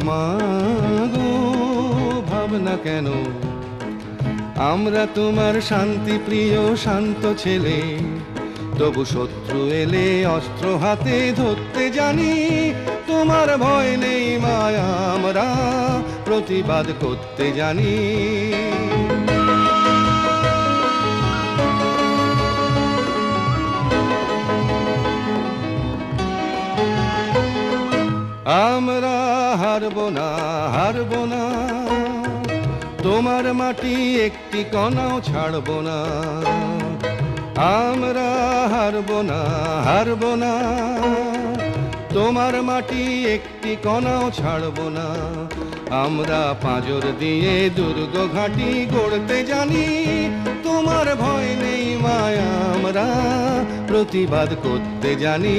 মা গো, ভাবনা কেন? আমরা তোমার শান্তি প্রিয় শান্ত ছেলে, তবু শত্রু এলে অস্ত্র হাতে ধরতে জানি। তোমার ভয় নেই মায়া, আমরা প্রতিবাদ করতে জানি। আমরা হারবো না, হারবো না, তোমার মাটি একটি কণাও ছাড়বো না। আমরা হারবো না, হারবো না, তোমার মাটি একটি কণাও ছাড়বো না। আমরা পাঁজর দিয়ে দুর্গ ঘাঁটি গড়তে জানি। তোমার ভয় নেই মায়া, আমরা প্রতিবাদ করতে জানি।